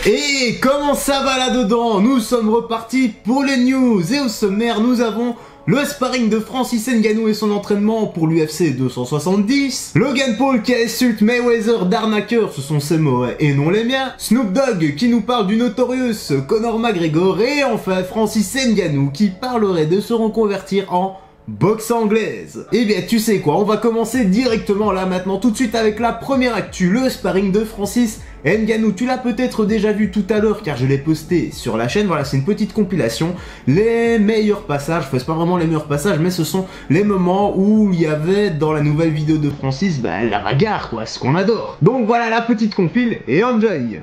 Et comment ça va là-dedans? Nous sommes repartis pour les news et au sommaire nous avons le sparring de Francis Ngannou et son entraînement pour l'UFC 270, Logan Paul qui insulte Mayweather d'arnaqueur, ce sont ses mots et non les miens, Snoop Dogg qui nous parle du Notorious Conor McGregor et enfin Francis Ngannou qui parlerait de se reconvertir en boxe anglaise. Eh bien tu sais quoi, on va commencer directement là maintenant tout de suite avec la première actu, le sparring de Francis Ngannou. Tu l'as peut-être déjà vu tout à l'heure car je l'ai posté sur la chaîne, voilà c'est une petite compilation, les meilleurs passages, enfin c'est pas vraiment les meilleurs passages mais ce sont les moments où il y avait dans la nouvelle vidéo de Francis, la bagarre quoi, ce qu'on adore. Donc voilà la petite compile et enjoy.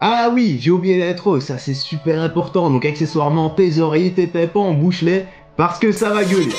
Ah oui, j'ai oublié l'intro, ça c'est super important, donc accessoirement tes oreilles, tes tympans, bouche-les, parce que ça va gueuler.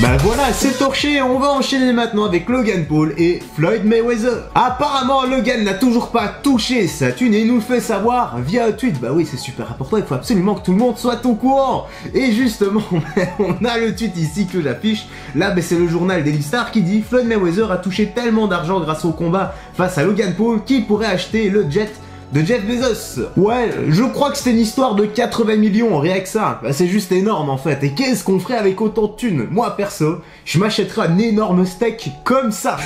Bah voilà, c'est torché, on va enchaîner maintenant avec Logan Paul et Floyd Mayweather. Apparemment, Logan n'a toujours pas touché sa thune et il nous le fait savoir via un tweet. Bah oui, c'est super important, il faut absolument que tout le monde soit au courant. Et justement, on a le tweet ici que j'affiche. Là, c'est le journal Daily Star qui dit Floyd Mayweather a touché tellement d'argent grâce au combat face à Logan Paul qu'il pourrait acheter le jet de Jeff Bezos. Ouais, je crois que c'était une histoire de 80 millions, rien que ça. Bah, c'est juste énorme en fait. Et qu'est-ce qu'on ferait avec autant de thunes? Moi perso, je m'achèterais un énorme steak comme ça.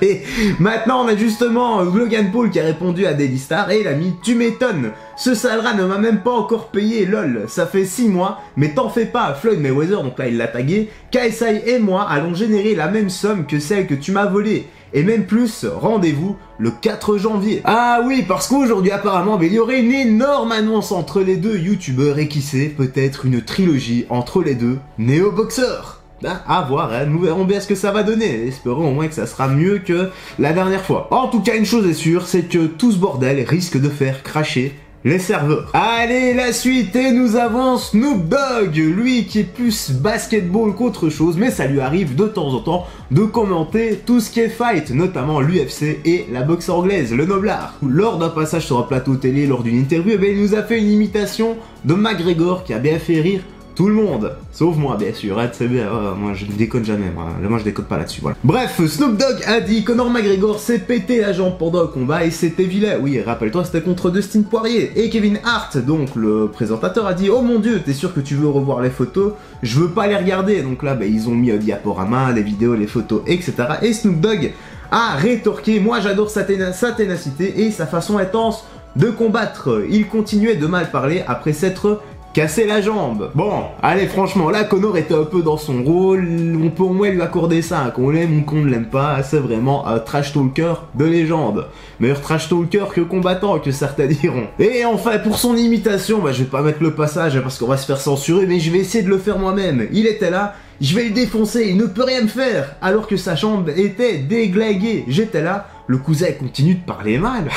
Et maintenant on a justement Logan Paul qui a répondu à Daily Star et il a mis tu m'étonnes. Ce salera ne m'a même pas encore payé, lol. Ça fait 6 mois, mais t'en fais pas, Floyd Mayweather, donc là il l'a tagué. KSI et moi allons générer la même somme que celle que tu m'as volée. Et même plus, rendez-vous le 4 janvier. Ah oui, parce qu'aujourd'hui apparemment, il y aurait une énorme annonce entre les deux youtubeurs et qui sait, peut-être une trilogie entre les deux néo-boxeurs. À voir, hein, nous verrons bien ce que ça va donner. Espérons au moins que ça sera mieux que la dernière fois. En tout cas, une chose est sûre, c'est que tout ce bordel risque de faire cracher les serveurs. Allez, la suite, et nous avons Snoop Dogg, lui qui est plus basketball qu'autre chose, mais ça lui arrive de temps en temps de commenter tout ce qui est fight, notamment l'UFC et la boxe anglaise, le noblard. Lors d'un passage sur un plateau télé, lors d'une interview, il nous a fait une imitation de McGregor qui a bien fait rire tout le monde, sauf moi bien sûr, c'est bien, moi je ne déconne jamais, moi je déconne pas là-dessus, voilà. Bref, Snoop Dogg a dit Conor McGregor s'est pété la jambe pendant un combat et c'était vilain. Oui, rappelle-toi, c'était contre Dustin Poirier. Et Kevin Hart, donc le présentateur, a dit oh mon dieu, t'es sûr que tu veux revoir les photos? Je veux pas les regarder. Donc là, ils ont mis un diaporama, les vidéos, les photos, etc. Et Snoop Dogg a rétorqué moi j'adore sa ténacité et sa façon intense de combattre. Il continuait de mal parler après s'être casser la jambe. Bon, allez, franchement, là, Conor était un peu dans son rôle, on peut au moins lui accorder ça, qu'on l'aime ou qu'on ne l'aime pas, c'est vraiment un trash talker de légende. Meilleur trash talker que combattant, que certains diront. Et enfin, pour son imitation, je vais pas mettre le passage parce qu'on va se faire censurer, mais je vais essayer de le faire moi-même. Il était là, je vais le défoncer, il ne peut rien me faire, alors que sa jambe était déglinguée. J'étais là, le cousin continue de parler mal.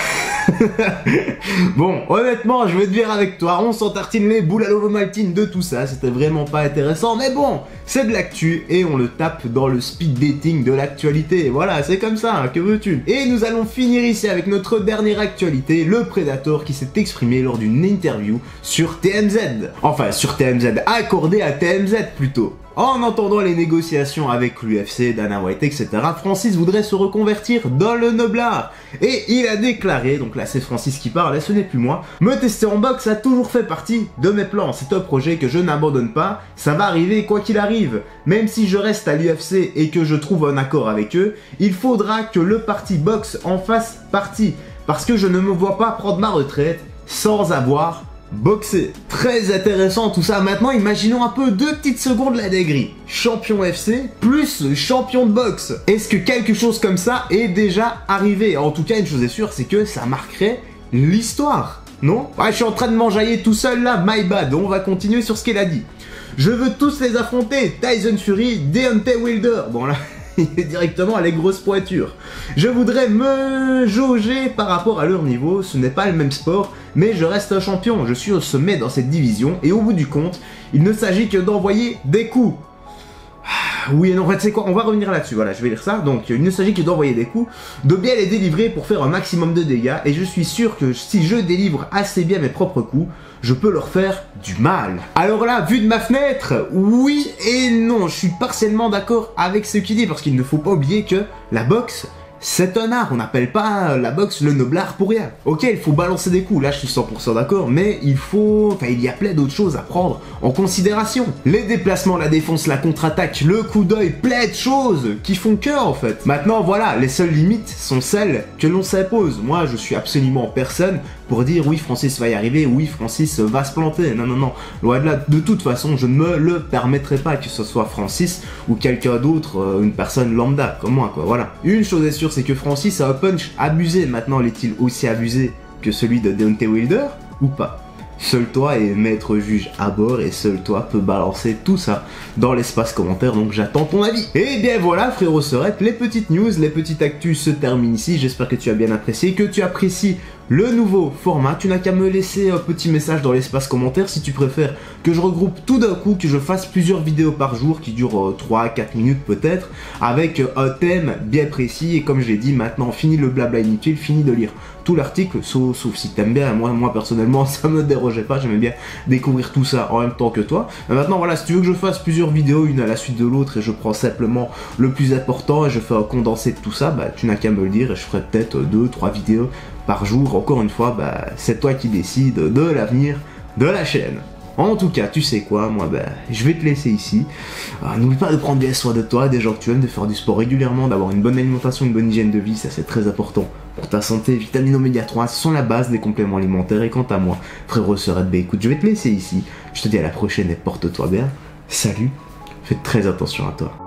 Bon, honnêtement, je vais te dire avec toi, on s'entartine les boules à l'ovomaltine de tout ça, c'était vraiment pas intéressant, mais bon, c'est de l'actu et on le tape dans le speed dating de l'actualité. Voilà, c'est comme ça, hein, que veux-tu? Et nous allons finir ici avec notre dernière actualité, le Predator qui s'est exprimé lors d'une interview sur TMZ. Enfin, sur TMZ, accordé à TMZ plutôt. En entendant les négociations avec l'UFC, Dana White, etc., Francis voudrait se reconvertir dans le noblard. Et il a déclaré, donc là c'est Francis qui parle, et ce n'est plus moi, me tester en boxe a toujours fait partie de mes plans. C'est un projet que je n'abandonne pas, ça va arriver quoi qu'il arrive. Même si je reste à l'UFC et que je trouve un accord avec eux, il faudra que le parti boxe en fasse partie. Parce que je ne me vois pas prendre ma retraite sans avoir boxer. Très intéressant tout ça. Maintenant, imaginons un peu 2 petites secondes la dégris. Champion FC plus champion de boxe. Est-ce que quelque chose comme ça est déjà arrivé? En tout cas, une chose est sûre, c'est que ça marquerait l'histoire. Non? Ouais, je suis en train de m'enjailler tout seul là, my bad. On va continuer sur ce qu'elle a dit. Je veux tous les affronter. Tyson Fury, Deontay Wilder. Bon là... il est directement à les grosses pointures. Je voudrais me jauger par rapport à leur niveau, ce n'est pas le même sport, mais je reste un champion, je suis au sommet dans cette division, et au bout du compte, il ne s'agit que d'envoyer des coups. Oui et non, en fait c'est quoi, on va revenir là-dessus, voilà, je vais lire ça. Donc il ne s'agit que d'envoyer des coups, de bien les délivrer pour faire un maximum de dégâts, et je suis sûr que si je délivre assez bien mes propres coups, je peux leur faire du mal. Alors là, vu de ma fenêtre, oui et non, je suis partiellement d'accord avec ce qu'il dit, parce qu'il ne faut pas oublier que la boxe, c'est un art, on n'appelle pas la boxe le noblard pour rien. Ok, il faut balancer des coups, là je suis 100% d'accord, mais il y a plein d'autres choses à prendre en considération. Les déplacements, la défense, la contre-attaque, le coup d'œil, plein de choses qui font que en fait. Maintenant voilà, les seules limites sont celles que l'on s'impose. Moi je suis absolument personne pour dire oui Francis va y arriver, oui Francis va se planter. Non non non, loin de là, de toute façon je ne me le permettrai pas que ce soit Francis ou quelqu'un d'autre, une personne lambda comme moi quoi, voilà. Une chose est sûre, c'est que Francis a un punch abusé. Maintenant est-il aussi abusé que celui de Deontay Wilder ou pas? Seul toi est maître juge à bord et seul toi peut balancer tout ça dans l'espace commentaire, donc j'attends ton avis. Et bien voilà frérot Sorette, les petites news, les petites actus se terminent ici, j'espère que tu as bien apprécié, que tu apprécies le nouveau format. Tu n'as qu'à me laisser un petit message dans l'espace commentaire si tu préfères que je regroupe tout d'un coup, que je fasse plusieurs vidéos par jour qui durent 3-4 minutes peut-être, avec un thème bien précis. Et comme je l'ai dit, maintenant fini le blabla inutile, fini de lire tout l'article, sauf si t'aimes bien. Moi personnellement ça me dérangeait pas, j'aimais bien découvrir tout ça en même temps que toi. Mais maintenant voilà, si tu veux que je fasse plusieurs vidéos, une à la suite de l'autre, et je prends simplement le plus important et je fais un condensé de tout ça, bah tu n'as qu'à me le dire et je ferai peut-être 2-3 vidéos par jour. Encore une fois, bah, c'est toi qui décides de l'avenir de la chaîne. En tout cas, tu sais quoi, moi, bah, je vais te laisser ici. N'oublie pas de prendre bien soin de toi, des gens que tu aimes, de faire du sport régulièrement, d'avoir une bonne alimentation, une bonne hygiène de vie, ça c'est très important pour ta santé. Vitamines oméga 3, ce sont la base des compléments alimentaires. Et quant à moi, frérot Sorette, bah écoute, je vais te laisser ici. Je te dis à la prochaine et porte-toi bien. Salut, fais très attention à toi.